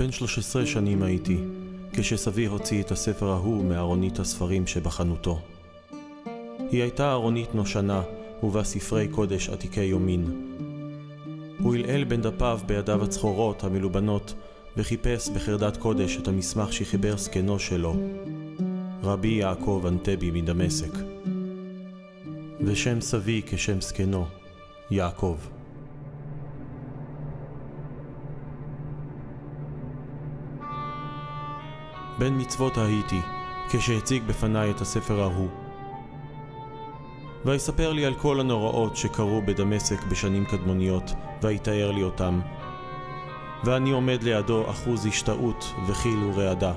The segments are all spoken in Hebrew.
בן 13 שנים הייתי, כשסבי הוציא את הספר ההוא מארונית הספרים שבחנותו. היא הייתה ארונית נושנה, ובה ספרי קודש עתיקי יומין. הוא הלעל בין דפיו בידיו הצחורות המלובנות, וחיפש בחרדת קודש את המסמך שחיבר זקנו שלו, רבי יעקב אנטבי מדמשק. ושם סבי כשם זקנו, יעקב. בין מצוות הייתי, כשהציג בפניי את הספר ההוא. ויספר לי על כל הנוראות שקרו בדמשק בשנים קדמוניות, ויתאר לי אותם. ואני עומד לידו אחוז השתאות וחיל ורעדה.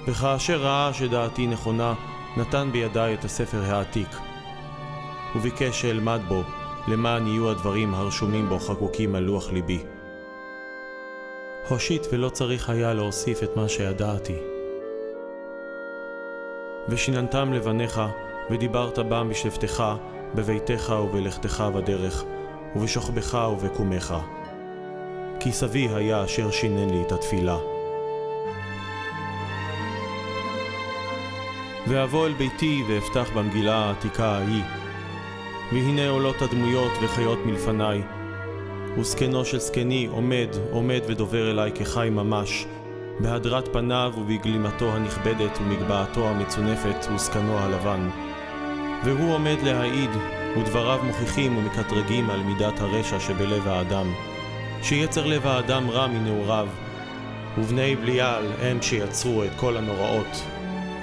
וכאשר ראה שדעתי נכונה, נתן בידי את הספר העתיק, וביקש שאלמד בו, למען יהיו הדברים הרשומים בו חקוקים על לוח ליבי. הושיט ולא צריך היה להוסיף את מה שידעתי. ושיננתם לבניך, ודיברת בם בשבתך, בביתך ובלכתך בדרך, ובשוכבך ובקומך. כי סבי היה אשר שינן לי את התפילה. ואבוא אל ביתי ואפתח במגילה העתיקה ההיא, והנה עולות הדמויות וחיות מלפניי, וזקנו של זקני עומד ודובר אליי כחי ממש, בהדרת פניו ובגלימתו הנכבדת ומגבעתו המצונפת וזקנו הלבן. והוא עומד להעיד, ודבריו מוכיחים ומקטרגים על מידת הרשע שבלב האדם, שיצר לב האדם רע מנעוריו, ובני בליעל הם שיצרו את כל הנוראות,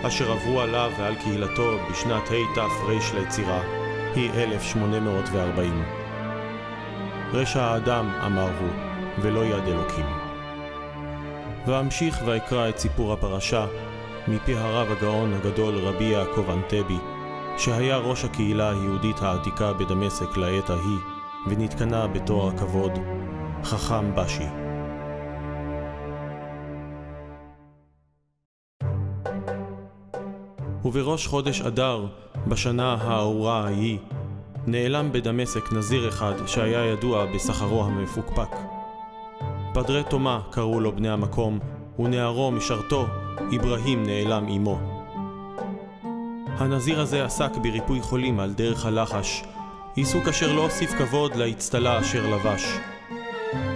אשר עברו עליו ועל קהילתו בשנת תר"ש ליצירה, היא 1840. רשע האדם אמר הוא, ולא יד אלוקים. ואמשיך ואקרא את סיפור הפרשה מפי הרב הגאון הגדול רבי יעקב אנטבי, שהיה ראש הקהילה היהודית העתיקה בדמשק לעת ההיא, ונתקנה בתואר הכבוד חכם בשי. ובראש חודש אדר, בשנה הארורה ההיא, נעלם בדמשק נזיר אחד שהיה ידוע בשכרו המפוקפק. פדרי תומה קראו לו בני המקום, ונערו משרתו, אברהים, נעלם עמו. הנזיר הזה עסק בריפוי חולים על דרך הלחש, עיסוק אשר לא הוסיף כבוד לאצטלה אשר לבש.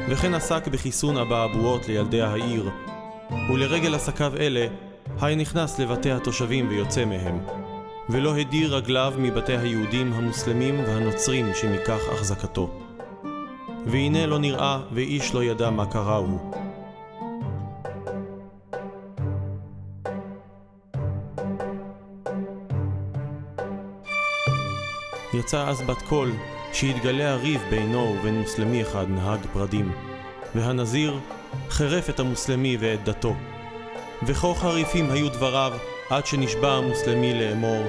וכן עסק בחיסון אבעבועות לילדי העיר, ולרגל עסקיו אלה, היה נכנס לבתי התושבים ויוצא מהם, ולא הדיר רגליו מבתי היהודים המוסלמים והנוצרים שמכך החזקתו. והנה לא נראה ואיש לא ידע מה קרה הוא. יצא אז בת קול שהתגלה הריב בינו ובין מוסלמי אחד נהג פרדים, והנזיר חרף את המוסלמי ואת דתו. וכה חריפים היו דבריו עד שנשבע המוסלמי לאמור,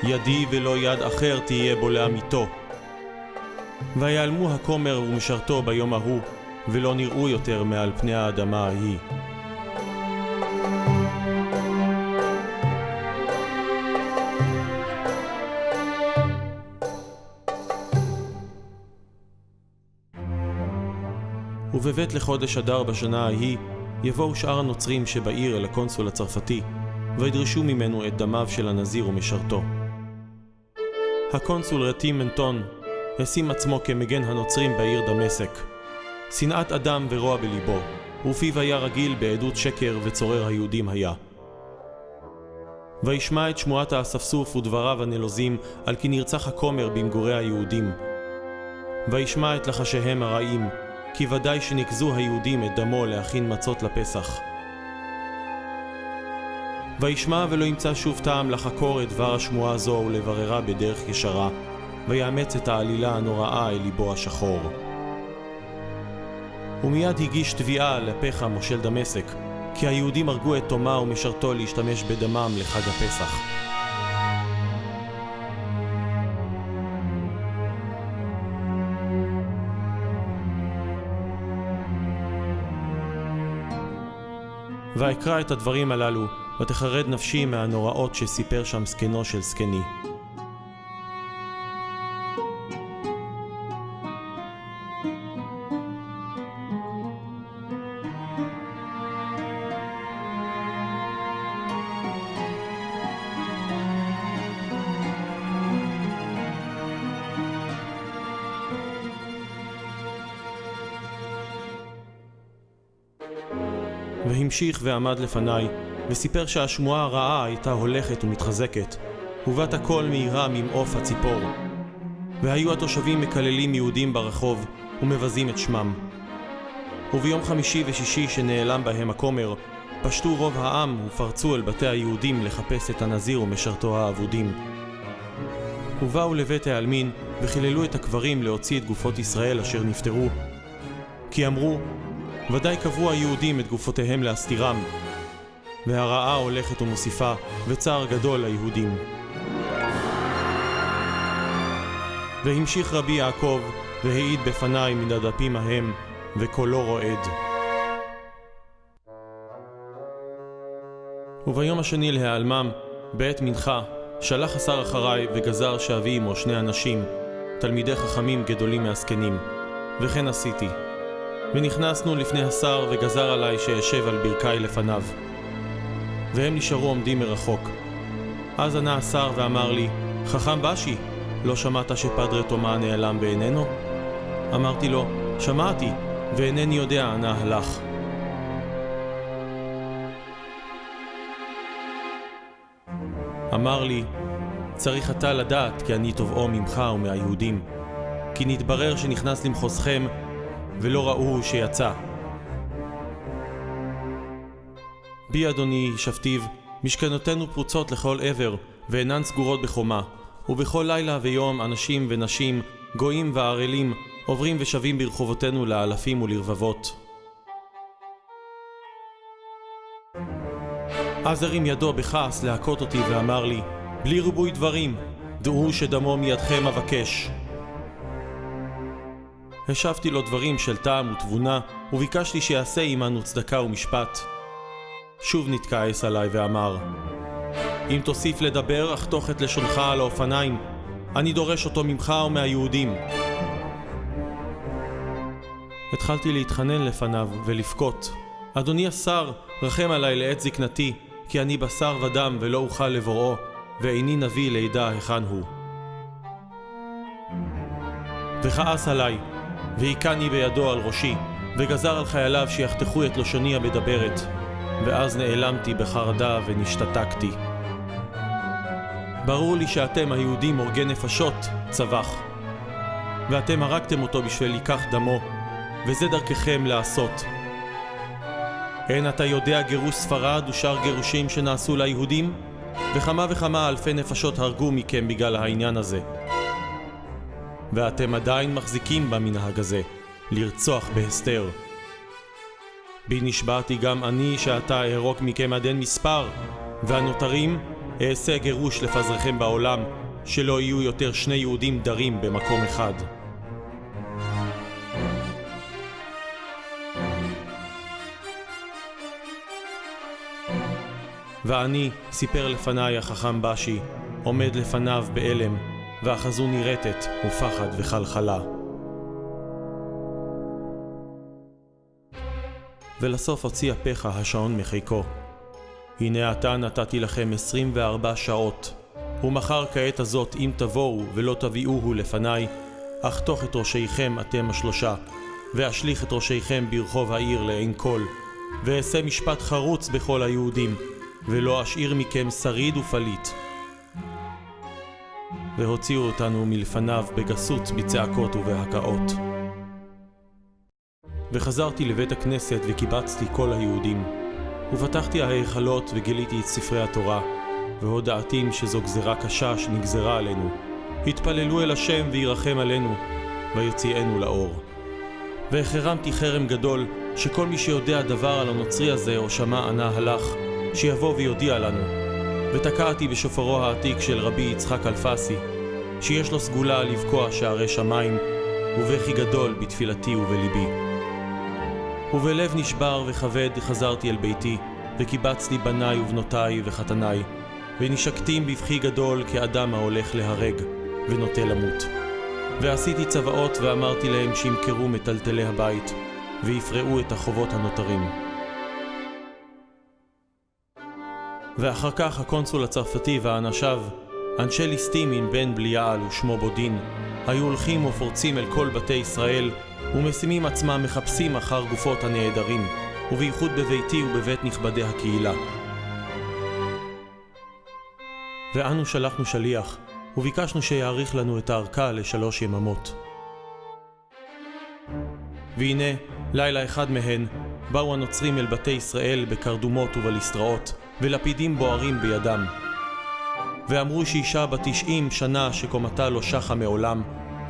ידי ולא יד אחר תהיה בו לעמיתו. ויעלמו הכומר ומשרתו ביום ההוא, ולא נראו יותר מעל פני האדמה ההיא. ובבית לחודש אדר בשנה ההיא, יבואו שאר הנוצרים שבעיר אל הקונסול הצרפתי, וידרשו ממנו את דמיו של הנזיר ומשרתו. הקונסול רטים מנטון השים עצמו כמגן הנוצרים בעיר דמשק. שנאת אדם ורוע בליבו, ופיו היה רגיל בעדות שקר וצורר היהודים היה. וישמע את שמועת האספסוף ודבריו הנלוזים על כי נרצח הכומר במגורי היהודים. וישמע את לחשיהם הרעים, כי ודאי שנקזו היהודים את דמו להכין מצות לפסח. וישמע ולא ימצא שוב טעם לחקור את דבר השמועה הזו ולבררה בדרך ישרה, ויאמץ את העלילה הנוראה אל ליבו השחור. ומיד הגיש תביעה לפחה מושל דמשק, כי היהודים הרגו את תומה ומשרתו להשתמש בדמם לחג הפסח. ואקרא את הדברים הללו, ותחרד נפשי מהנוראות שסיפר שם זקנו של זקני. והמשיך ועמד לפניי, וסיפר שהשמועה הרעה הייתה הולכת ומתחזקת, ובת הכל מהירה ממעוף הציפור. והיו התושבים מקללים יהודים ברחוב, ומבזים את שמם. וביום חמישי ושישי שנעלם בהם הכומר, פשטו רוב העם ופרצו אל בתי היהודים לחפש את הנזיר ומשרתו האבודים. ובאו לבית העלמין, וחיללו את הקברים להוציא את גופות ישראל אשר נפטרו. כי אמרו, ודאי קברו היהודים את גופותיהם להסתירם, והרעה הולכת ומוסיפה, וצער גדול ליהודים. והמשיך רבי יעקב, והעיד בפניי מן הדפים ההם, וקולו רועד. וביום השני להיעלמם, בעת מנחה, שלח השר אחריי וגזר שאביא עמו 2 אנשים, תלמידי חכמים גדולים מהזקנים, וכן עשיתי. ונכנסנו לפני השר וגזר עליי שישב על ברכי לפניו. והם נשארו עומדים מרחוק. אז ענה השר ואמר לי, חכם בשי, לא שמעת שפדרה תומה נעלם בעינינו? אמרתי לו, שמעתי, ואינני יודע אנה הלך. אמר לי, צריך אתה לדעת כי אני תובעו ממך ומהיהודים, כי נתברר שנכנס למחוזכם ולא ראו שיצא. בי אדוני שפטיו, משכנותינו פרוצות לכל עבר ואינן סגורות בחומה, ובכל לילה ויום אנשים ונשים, גויים וערלים, עוברים ושבים ברחובותינו לאלפים ולרבבות. אז הרים ידו בכעס להכות אותי ואמר לי, בלי ריבוי דברים, דעו שדמו מידכם אבקש. השבתי לו דברים של טעם ותבונה, וביקשתי שיעשה עמנו צדקה ומשפט. שוב נתכעס עליי ואמר, אם תוסיף לדבר, אחתוך את לשונך על האופניים, אני דורש אותו ממך ומהיהודים. התחלתי להתחנן לפניו ולבכות, אדוני השר, רחם עליי לעת זקנתי, כי אני בשר ודם ולא אוכל לבוראו, ואיני נביא לידע היכן הוא. וכעס עליי, והיקני בידו על ראשי, וגזר על חייליו שיחתכו את לשוני המדברת, ואז נעלמתי בחרדה ונשתתקתי. ברור לי שאתם היהודים הורגי נפשות, צבח, ואתם הרגתם אותו בשביל ייקח דמו, וזה דרככם לעשות. אין אתה יודע גירוש ספרד ושאר גירושים שנעשו ליהודים? וכמה וכמה אלפי נפשות הרגו מכם בגלל העניין הזה. ואתם עדיין מחזיקים במנהג הזה, לרצוח בהסתר. בי נשבעתי גם אני שאתה אהרוג מכם עד אין מספר, והנותרים אעשה גירוש לפזרכם בעולם, שלא יהיו יותר 2 יהודים דרים במקום אחד. ואני, סיפר לפניי החכם בשי, עומד לפניו באלם, ואחזו נראטת ופחד וחלחלה. ולסוף הוציא הפחה השעון מחיקו. הנה עתה נתתי לכם 24 שעות, ומחר כעת הזאת אם תבואו ולא תביאוהו לפניי, אחתוך את ראשיכם אתם 3, ואשליך את ראשיכם ברחוב העיר לעין כל, ואעשה משפט חרוץ בכל היהודים, ולא אשאיר מכם שריד ופליט. והוציאו אותנו מלפניו בגסות בצעקות ובהקאות. וחזרתי לבית הכנסת וקיבצתי כל היהודים, ופתחתי ההיכלות וגיליתי את ספרי התורה, והודעתים שזו גזרה קשה שנגזרה עלינו. התפללו אל השם וירחם עלינו, ויוציאנו לאור. והחרמתי חרם גדול, שכל מי שיודע דבר על הנוצרי הזה או שמע ענה הלך, שיבוא ויודיע לנו. ותקעתי בשופרו העתיק של רבי יצחק אלפסי, שיש לו סגולה לבקוע שערי שמיים, ובכי גדול בתפילתי ובליבי. ובלב נשבר וכבד חזרתי אל ביתי, וקיבצתי בניי ובנותיי וחתניי, ונשקתים בבכי גדול כאדם ההולך להרג, ונוטה למות. ועשיתי צבאות ואמרתי להם שימכרו מטלטלי הבית, ויפרעו את החובות הנותרים. ואחר כך הקונסול הצרפתי ואנשיו, אנשי ליסטים בן בליעל ושמו בודין, היו הולכים ופורצים אל כל בתי ישראל, ומשימים עצמם מחפשים אחר גופות הנעדרים, ובייחוד בביתי ובבית נכבדי הקהילה. ואנו שלחנו שליח, וביקשנו שיעריך לנו את הארכה ל3 יממות. והנה, לילה אחד מהן, באו הנוצרים אל בתי ישראל בקרדומות ובליסטראות, ולפידים בוערים בידם. ואמרו שאישה בת 90 שנה שקומתה לא שחה מעולם,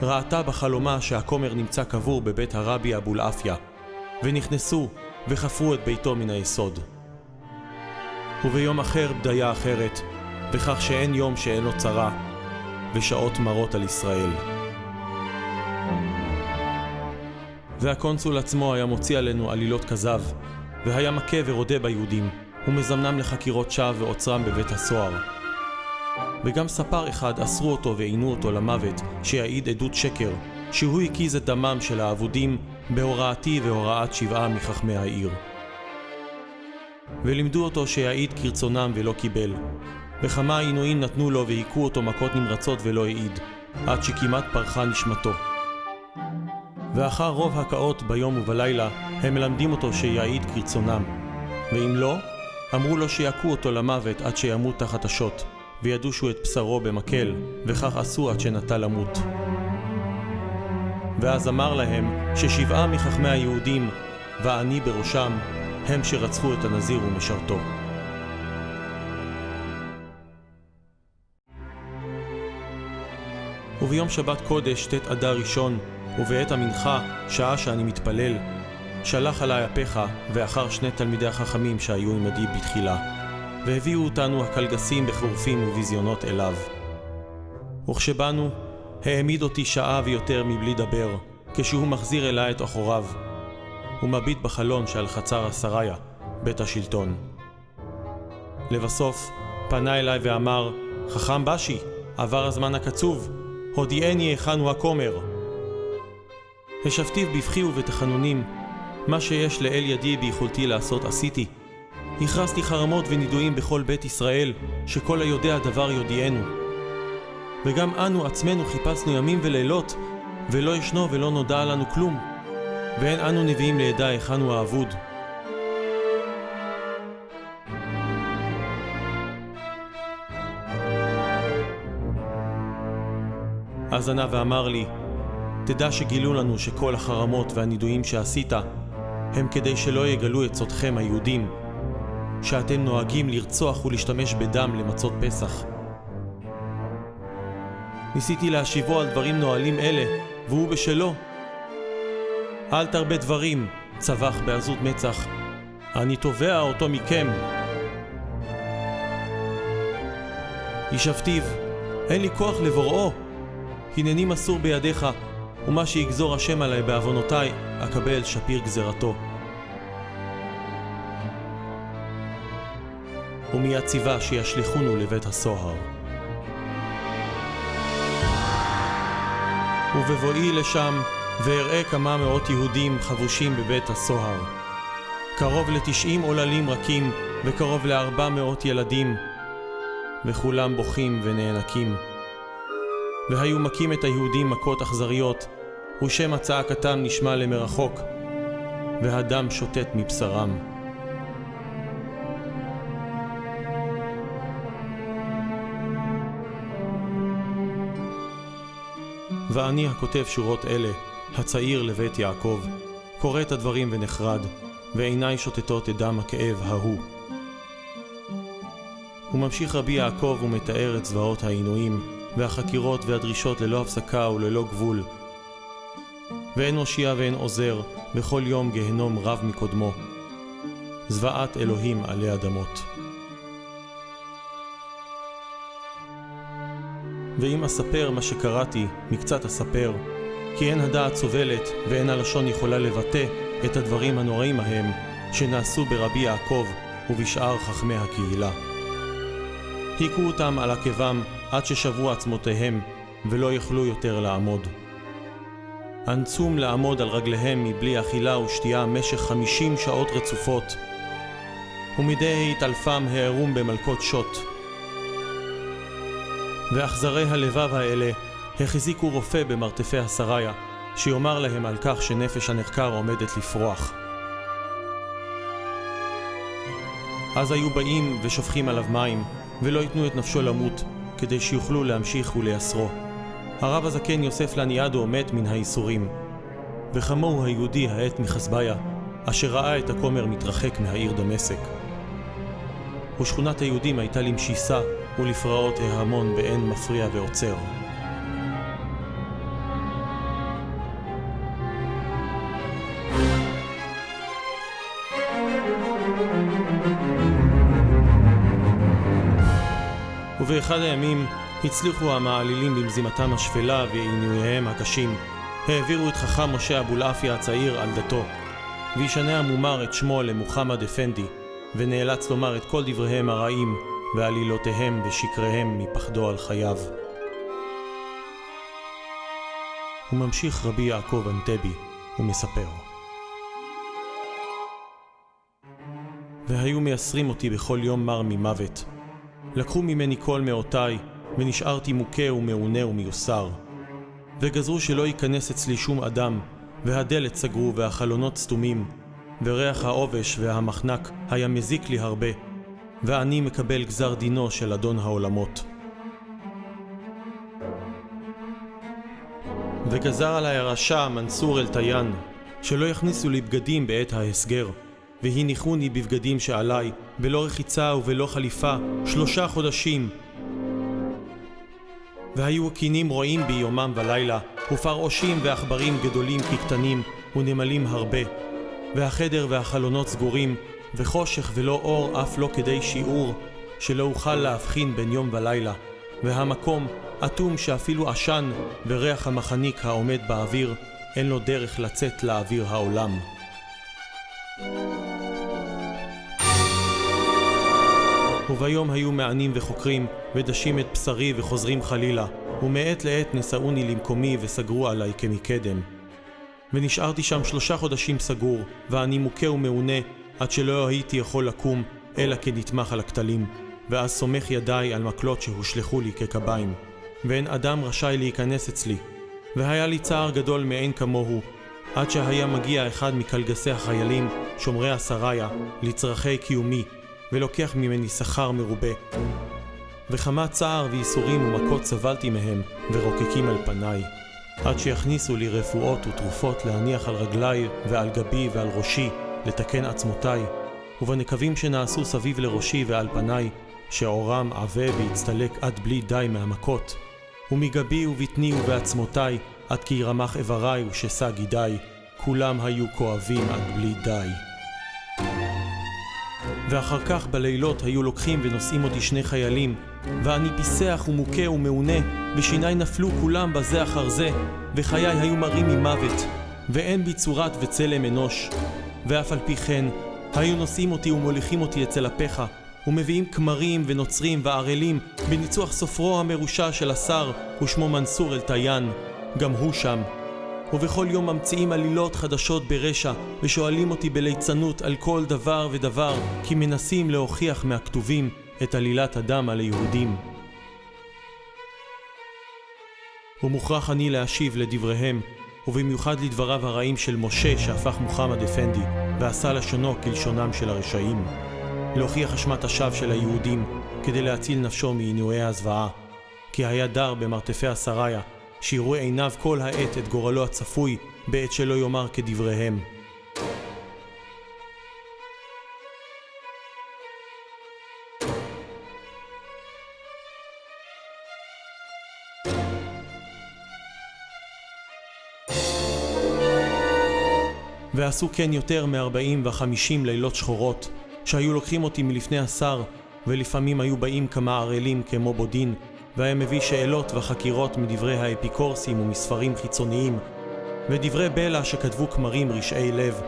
ראתה בחלומה שהכומר נמצא קבור בבית הרבי אבולעפיה, ונכנסו וחפרו את ביתו מן היסוד. וביום אחר בדיה אחרת, וכך שאין יום שאין לו צרה, ושעות מרות על ישראל. והקונסול עצמו היה מוציא עלינו עלילות כזב, והיה מכה ורודה ביהודים, ומזמנם לחקירות שווא ועוצרם בבית הסוהר. וגם ספר אחד אסרו אותו ועינו אותו למוות, שיעיד עדות שקר, שהוא הקיז את דמם של העבודים בהוראתי והוראת 7 מחכמי העיר. ולימדו אותו שיעיד כרצונם ולא קיבל, וכמה עינויים נתנו לו והיכו אותו מכות נמרצות ולא העיד, עד שכמעט פרחה נשמתו. ואחר רוב הקאות ביום ובלילה הם מלמדים אותו שיעיד כרצונם, ואם לא, אמרו לו שיעקו אותו למוות עד שימות תחת השוט, וידושו את בשרו במקל, וכך עשו עד שנטה למות. ואז אמר להם ש7 מחכמי היהודים, ואני בראשם, הם שרצחו את הנזיר ומשרתו. וביום שבת קודש ת' אדר ראשון, ובעת המנחה, שעה שאני מתפלל, שלח עליי אפיך ואחר 2 תלמידי החכמים שהיו עמדי בתחילה, והביאו אותנו הקלגסים בחורפים וביזיונות אליו. וכשבאנו, העמיד אותי שעה ויותר מבלי דבר, כשהוא מחזיר אליי את אחוריו, ומביט בחלון שעל חצר הסריה, בית השלטון. לבסוף, פנה אליי ואמר, חכם בשי, עבר הזמן הקצוב, הודיעני היכן הוא הכומר. השבתיו בבכי ובתחנונים, מה שיש לאל ידי ביכולתי לעשות עשיתי. הכרזתי חרמות ונידויים בכל בית ישראל, שכל היודע דבר יודיענו. וגם אנו עצמנו חיפשנו ימים ולילות, ולא ישנו ולא נודע לנו כלום, ואין אנו נביאים לידע היכן הוא האבוד. אז ענה ואמר לי, תדע שגילו לנו שכל החרמות והנידויים שעשית הם כדי שלא יגלו את סודכם היהודים, שאתם נוהגים לרצוח ולהשתמש בדם למצות פסח. ניסיתי להשיבו על דברים נועלים אלה, והוא בשלו. אל תרבה דברים, צבח בעזות מצח, אני תובע אותו מכם. ישבתיו, אין לי כוח לבוראו, הנני מסור בידיך, ומה שיגזור השם עליי בעוונותיי, אקבל שפיר גזרתו. ומיד ציווה שישליחונו לבית הסוהר. ובבואי לשם, ואראה כמה מאות יהודים חבושים בבית הסוהר. קרוב ל90 עוללים רכים, וקרוב ל400 ילדים, וכולם בוכים ונאנקים. והיו מכים את היהודים מכות אכזריות, ושם צעקתם נשמע למרחוק, והדם שוטט מבשרם. ואני הכותב שורות אלה, הצעיר לבית יעקב, קורא את הדברים ונחרד, ועיניי שוטטות את דם הכאב ההוא. הוא ממשיך רבי יעקב ומתאר את זוועות העינויים והחקירות והדרישות ללא הפסקה וללא גבול. ואין הושיע ואין עוזר, בכל יום גהנום רב מקודמו. זוועת אלוהים עלי אדמות. ואם אספר מה שקראתי, מקצת אספר, כי אין הדעת סובלת ואין הלשון יכולה לבטא את הדברים הנוראים ההם שנעשו ברבי יעקב ובשאר חכמי הקהילה. היכו אותם על עקבם עד ששברו עצמותיהם ולא יכלו יותר לעמוד. אנצום לעמוד על רגליהם מבלי אכילה ושתייה משך 50 שעות רצופות, ומדי התעלפם הערום במלכות שוט. ואכזרי הלבב האלה החזיקו רופא במרתפי השריה, שיאמר להם על כך שנפש הנחקר עומדת לפרוח. אז היו באים ושופכים עליו מים, ולא ייתנו את נפשו למות, כדי שיוכלו להמשיך ולייסרו. הרב הזקן יוסף לניאדו מת מן הייסורים, וכמוהו היהודי העט מחסביה, אשר ראה את הכומר מתרחק מהעיר דמשק. ושכונת היהודים הייתה למשיסה ולפרעות ההמון באין מפריע ועוצר. ובאחד הימים הצליחו המעלילים במזימתם השפלה ועינוייהם הקשים, העבירו את חכם משה אבולעפיה הצעיר על דתו, וישנה המומר את שמו למוחמד אפנדי, ונאלץ לומר את כל דבריהם הרעים ועלילותיהם ושקריהם מפחדו על חייו. הוא ממשיך רבי יעקב אנטבי ומספר: והיו מייסרים אותי בכל יום מר ממוות. לקחו ממני כל מאותיי, ונשארתי מוכה ומעונה ומיוסר. וגזרו שלא ייכנס אצלי שום אדם, והדלת סגרו והחלונות סתומים, וריח העובש והמחנק היה מזיק לי הרבה, ואני מקבל גזר דינו של אדון העולמות. וגזר עלי הרשע מנסור אל-תיין, שלא יכניסו לי בגדים בעת ההסגר, והניחוני בבגדים שעליי, בלא רחיצה ובלא חליפה, 3 חודשים. והיו הקינים רואים בי יומם ולילה, ופרעושים ועכברים גדולים כקטנים, ונמלים הרבה. והחדר והחלונות סגורים, וחושך ולא אור אף לא כדי שיעור, שלא אוכל להבחין בין יום ולילה. והמקום אטום שאפילו עשן, וריח המחניק העומד באוויר, אין לו דרך לצאת לאוויר העולם. וביום היו מענים וחוקרים, ודשים את בשרי וחוזרים חלילה, ומעת לעת נשאוני למקומי וסגרו עליי כמקדם. ונשארתי שם 3 חודשים סגור, ואני מוכה ומעונה, עד שלא הייתי יכול לקום, אלא כנתמך על הכתלים, ואז סומך ידיי על מקלות שהושלחו לי כקביים, ואין אדם רשאי להיכנס אצלי. והיה לי צער גדול מאין כמוהו, עד שהיה מגיע אחד מקלגסי החיילים, שומרי השריה, לצרכי קיומי, ולוקח ממני שכר מרובה. וכמה צער וייסורים ומכות סבלתי מהם, ורוקקים על פניי, עד שיכניסו לי רפואות ותרופות להניח על רגליי ועל גבי ועל ראשי, לתקן עצמותיי, ובנקבים שנעשו סביב לראשי ועל פניי, שעורם עבה והצטלק עד בלי די מהמכות, ומגבי ובטני ובעצמותיי, עד כי רמח איבריי ושסע גידיי, כולם היו כואבים עד בלי די. ואחר כך בלילות היו לוקחים ונושאים אותי 2 חיילים, ואני פיסח ומוכה ומעונה, ושיניי נפלו כולם בזה אחר זה, וחיי היו מרים ממוות, ואין בי צורת וצלם אנוש. ואף על פי כן, היו נושאים אותי ומוליכים אותי אצל הפחה, ומביאים כמרים ונוצרים וערלים, בניצוח סופרו המרושע של השר, ושמו מנסור אל-תיין, גם הוא שם. ובכל יום ממציאים עלילות חדשות ברשע, ושואלים אותי בליצנות על כל דבר ודבר, כי מנסים להוכיח מהכתובים את עלילת הדם על היהודים. ומוכרח אני להשיב לדבריהם, ובמיוחד לדבריו הרעים של משה שהפך מוחמד אפנדי, ועשה לשונו כלשונם של הרשעים, להוכיח אשמת השווא של היהודים, כדי להציל נפשו מעינויי הזוועה, כי היה דר במרתפי השריה, שיראו עיניו כל העת את גורלו הצפוי, בעת שלא יאמר כדבריהם. ועשו כן יותר מ40 ו50 לילות שחורות, שהיו לוקחים אותי מלפני השר, ולפעמים היו באים כמה ערלים כמו בודין, והיה מביא שאלות וחקירות מדברי האפיקורסים ומספרים חיצוניים, ודברי בלע שכתבו כמרים רשעי לב.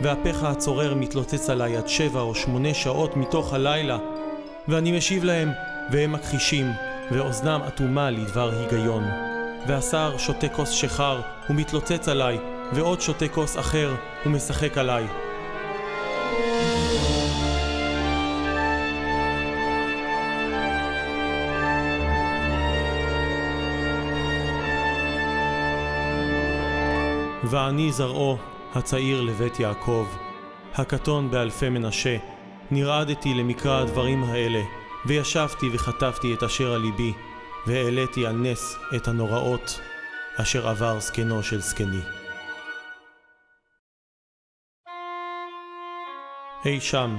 והפך הצורר מתלוצץ עליי עד 7 או 8 שעות מתוך הלילה, ואני משיב להם, והם מכחישים, ואוזנם אטומה לדבר היגיון. והשר שותה כוס שחר, ומתלוצץ עליי, ועוד שותה כוס אחר, ומשחק עליי. ואני זרעו, הצעיר לבית יעקב, הקטון באלפי מנשה, נרעדתי למקרא הדברים האלה, וישבתי וכתבתי את אשר על ליבי, והעליתי על נס את הנוראות אשר עבר זקנו של זקני. אי שם,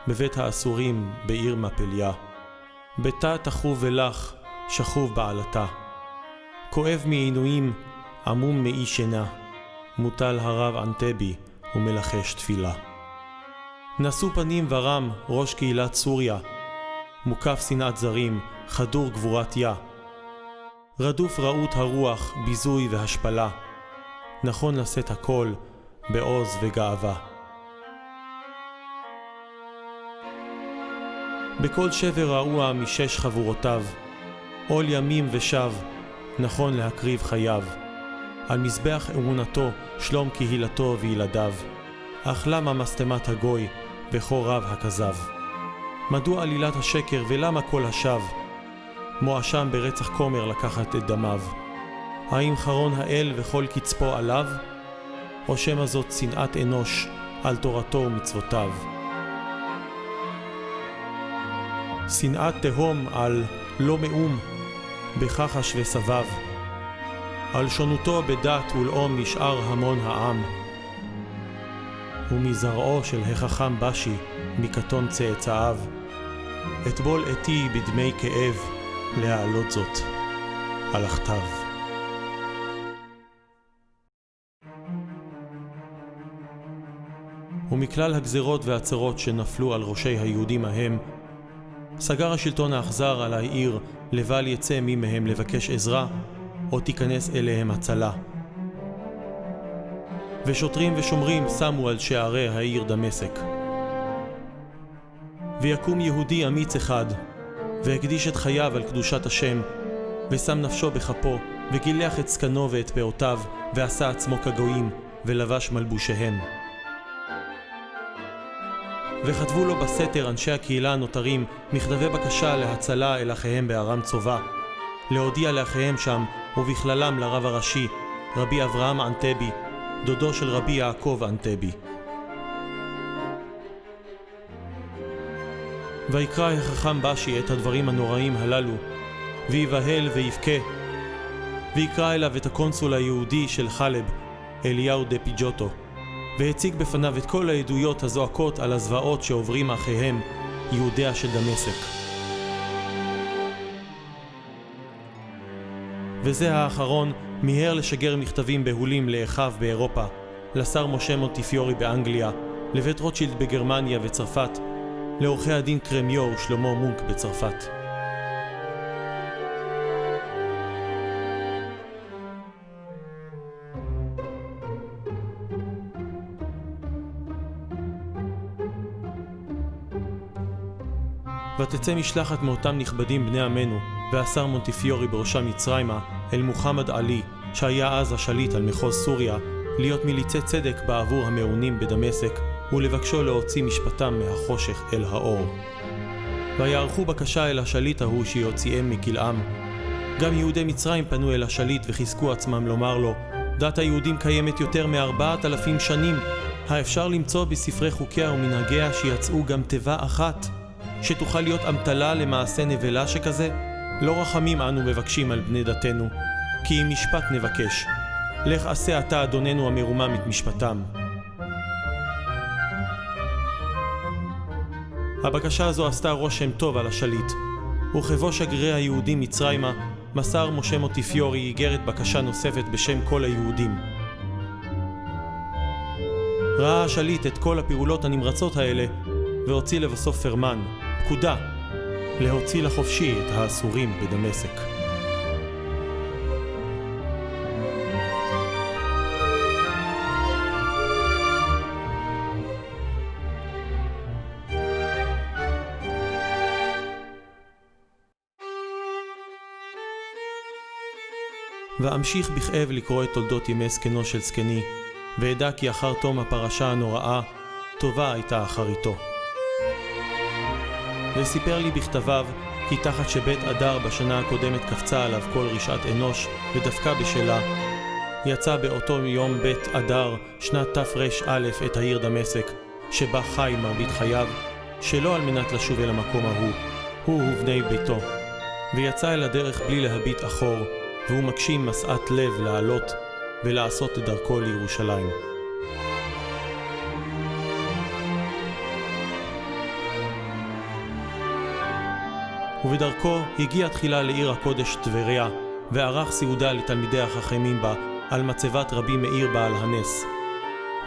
בבית האסורים בעיר מפליה, ביתה תחוב ולך, שכוב בעלתה. כואב מעינויים, עמום מאי שינה, מוטל הרב אנטבי ומלחש תפילה. נשוא פנים ורם ראש קהילת סוריה, מוקף שנאת זרים, חדור גבורת יה. רדוף רעות הרוח, ביזוי והשפלה, נכון לשאת הכל בעוז וגאווה. בכל שבר רעוע משש חבורותיו, עול ימים ושב, נכון להקריב חייו. על מזבח אמונתו, שלום קהילתו וילדיו. אך למה מסתמת הגוי וכה רב הכזב? מדוע עלילת השקר ולמה כל השב? מואשם ברצח כומר לקחת את דמיו. האם חרון האל וכל קצפו עליו? או שמא זאת שנאת אנוש על תורתו ומצוותיו? שנאת תהום על לא מאום בכחש וסבב. על שונותו בדת ולאום נשאר המון העם, ומזרעו של החכם בשי מקטון צאצאיו, אטבול אתי בדמי כאב להעלות זאת על הכתב. ומכלל הגזרות והצרות שנפלו על ראשי היהודים ההם, סגר השלטון האכזר על העיר לבל יצא מי מהם לבקש עזרה או תיכנס אליהם הצלה. ושוטרים ושומרים שמו על שערי העיר דמשק. ויקום יהודי אמיץ אחד, והקדיש את חייו על קדושת השם, ושם נפשו בכפו, וגילח את זקנו ואת פאותיו, ועשה עצמו כגויים, ולבש מלבושיהם. וכתבו לו בסתר אנשי הקהילה הנותרים מכתבי בקשה להצלה אל אחיהם בארם צובה, להודיע לאחיהם שם ובכללם לרב הראשי, רבי אברהם אנטבי, דודו של רבי יעקב אנטבי. ויקרא החכם בשי את הדברים הנוראים הללו, ויבהל ויבכה, ויקרא אליו את הקונסול היהודי של חלב, אליהו דה פיג'וטו, והציג בפניו את כל העדויות הזועקות על הזוועות שעוברים אחיהם, יהודיה של דמשק. וזה האחרון מיהר לשגר מכתבים בהולים לאחיו באירופה, לשר משה מונטיפיורי באנגליה, לבית רוטשילד בגרמניה וצרפת, לעורכי הדין קרמיו ושלמה מונק בצרפת. ותצא משלחת מאותם נכבדים בני עמנו, והשר מונטיפיורי בראשה מצרימה, אל מוחמד עלי, שהיה אז השליט על מחוז סוריה, להיות מיליצי צדק בעבור המעונים בדמשק, ולבקשו להוציא משפטם מהחושך אל האור. ויערכו בקשה אל השליט ההוא שיוציאם מכלאם. גם יהודי מצרים פנו אל השליט וחיזקו עצמם לומר לו, דת היהודים קיימת יותר מ4,000 שנים, האפשר למצוא בספרי חוקיה ומנהגיה שיצאו גם תיבה אחת, שתוכל להיות אמתלה למעשה נבלה שכזה? לא רחמים אנו מבקשים על בני דתנו, כי אם משפט נבקש. לך עשה אתה אדוננו המרומם את משפטם. הבקשה הזו עשתה רושם טוב על השליט, וכבוא שגרירי היהודים מצרימה, מסר משה מוטיפיורי איגרת בקשה נוספת בשם כל היהודים. ראה השליט את כל הפעולות הנמרצות האלה והוציא לבסוף פרמן, פקודה, להוציא לחופשי את האסורים בדמשק. ואמשיך בכאב לקרוא את תולדות ימי זקנו של זקני, וידע כי אחר תום הפרשה הנוראה, טובה הייתה אחריתו. וסיפר לי בכתביו כי תחת שבית אדר בשנה הקודמת קפצה עליו כל רשעת אנוש ודווקא בשלה, יצא באותו יום בית אדר שנת תר"א את העיר דמשק, שבה חי מרבית חייו, שלא על מנת לשוב אל המקום ההוא, הוא ובני ביתו, ויצא אל הדרך בלי להביט אחור, והוא מגשים משאת לב לעלות ולעשות את דרכו לירושלים. ובדרכו הגיע תחילה לעיר הקודש טבריה, וערך סעודה לתלמידי החכמים בה על מצבת רבי מאיר בעל הנס.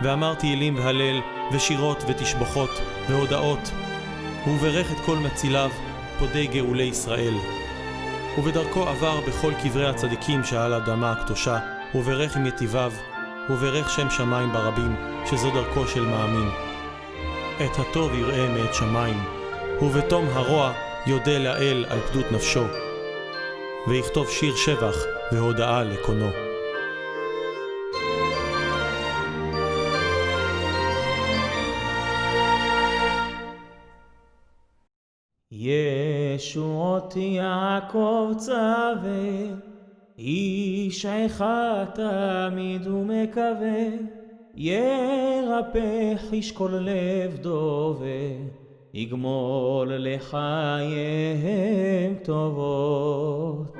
ואמר תהילים והלל ושירות ותשבחות והודאות, וברך את כל מציליו פודי גאולי ישראל. ובדרכו עבר בכל קברי הצדיקים שעל האדמה הקדושה, וברך עם יתיביו, וברך שם שמיים ברבים, שזו דרכו של מאמין. את הטוב יראה מאת שמיים, ובתום הרוע יודע לאל על פדות נפשו, ויכתוב שיר שבח והודאה לקונו. ישועות יעקב צווה, איש אחד תמיד ומקווה, ירפא ישקול לב דובה, יגמול לחייהם טובות.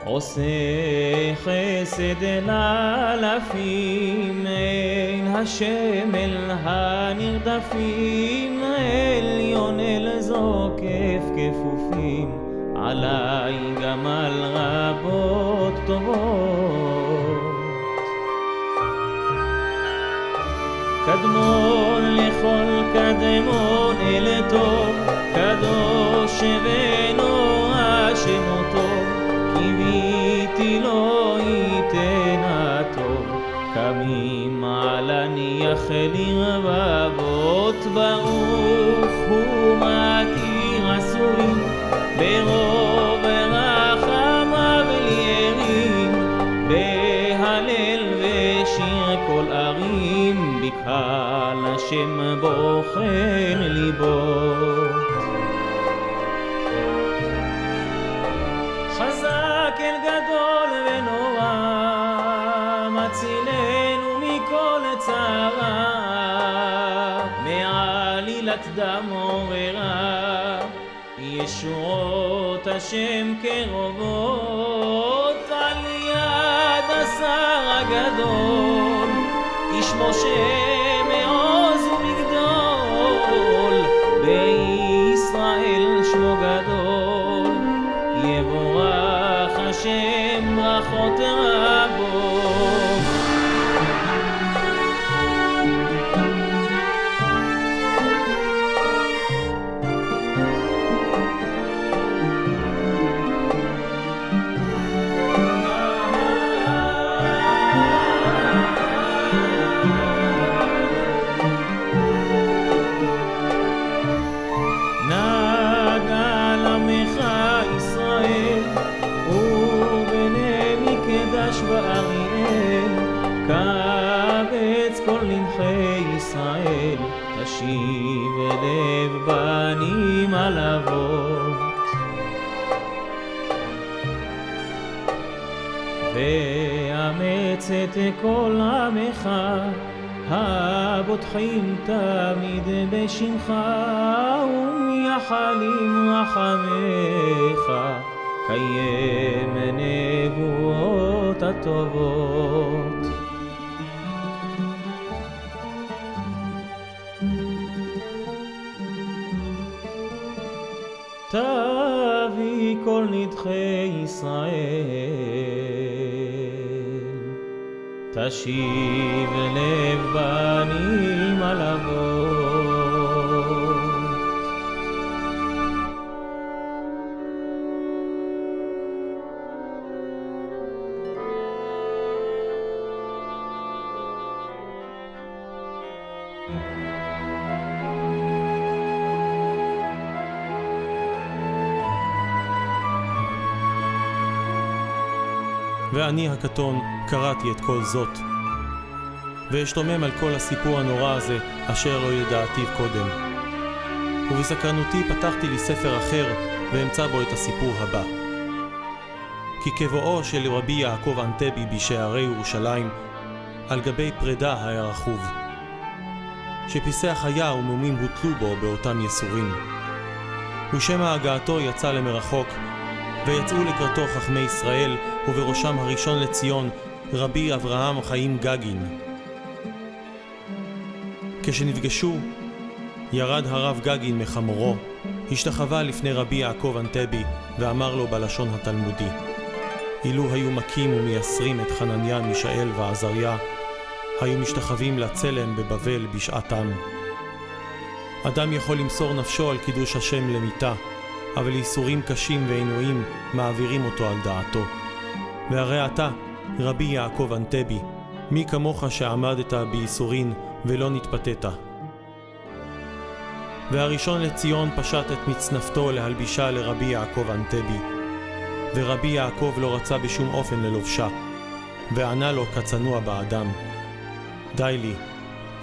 עושה חסד אל אלפים, אין השם אל הנרדפים, עליון אל זוקף כפופים, עלי גמל רבות טובות. קדמון לכל קדמון אל טוב, קדוש ונורא שמותו, קיוויתי לא ייתן הטוב, קמים על הניח לרבבות, ברוך הוא מתיר אסורים, ברוב רחמיו לירים, בהלל ושיר כל ערים, בקהל השם בוחן ליבו. חזק אל גדול ונורא, מצילנו מכל צרה, מעלילת דם עוררה, ישועות השם קרובות, על יד השר הגדול, איש משה מעוז ומגדול, בישראל שמו גדול, יבורך השם ברכות רבות. נגל עמך ישראל ובני מקדש ואריאל, קבץ כל נדחי ישראל, תשיב לב בנים על אבות. ואמץ את כל עמך, הבוטחים תמיד בשמך, ומייחלים רחמך, קיים נבואות הטובות. תביא כל נדחי ישראל, תשיב לב בנים על אבות. ואני הקטון קראתי את כל זאת, ואשתומם על כל הסיפור הנורא הזה אשר לא ידעתיו קודם. ובסקרנותי פתחתי לי ספר אחר ואמצא בו את הסיפור הבא. כי כבואו של רבי יעקב אנטבי בשערי ירושלים, על גבי פרידה היה רכוב, שפיסי החיה ומומים הוטלו בו באותם יסורים. ושמע הגעתו יצא למרחוק, ויצאו לקראתו חכמי ישראל, ובראשם הראשון לציון, רבי אברהם חיים גגין. כשנפגשו, ירד הרב גגין מחמורו, השתחווה לפני רבי יעקב אנטבי, ואמר לו בלשון התלמודי, אילו היו מכים ומייסרים את חנניה, מישאל ועזריה, היו משתחווים לצלם בבבל בשעתם. אדם יכול למסור נפשו על קידוש השם למיתה, אבל איסורים קשים ועינויים מעבירים אותו על דעתו. והרי אתה, רבי יעקב אנטבי, מי כמוך שעמדת בייסורין ולא נתפתת? והראשון לציון פשט את מצנפתו להלבישה לרבי יעקב אנטבי, ורבי יעקב לא רצה בשום אופן ללובשה, וענה לו כצנוע באדם, די לי,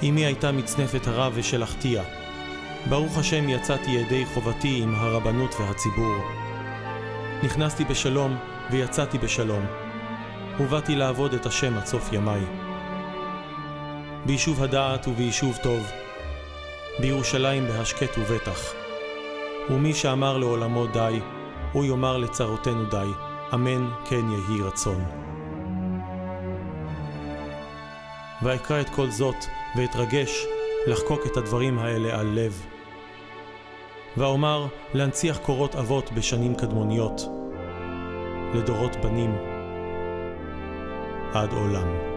אמי הייתה מצנפת הרב ושלחתיה, ברוך השם יצאתי ידי חובתי עם הרבנות והציבור. נכנסתי בשלום ויצאתי בשלום, ובאתי לעבוד את השם עד סוף ימיי. ביישוב הדעת וביישוב טוב, בירושלים בהשקט ובטח. ומי שאמר לעולמו די, הוא יאמר לצרותינו די, אמן כן יהי רצון. ואקרא את כל זאת ואתרגש לחקוק את הדברים האלה על לב. ואומר להנציח קורות אבות בשנים קדמוניות, לדורות בנים עד עולם.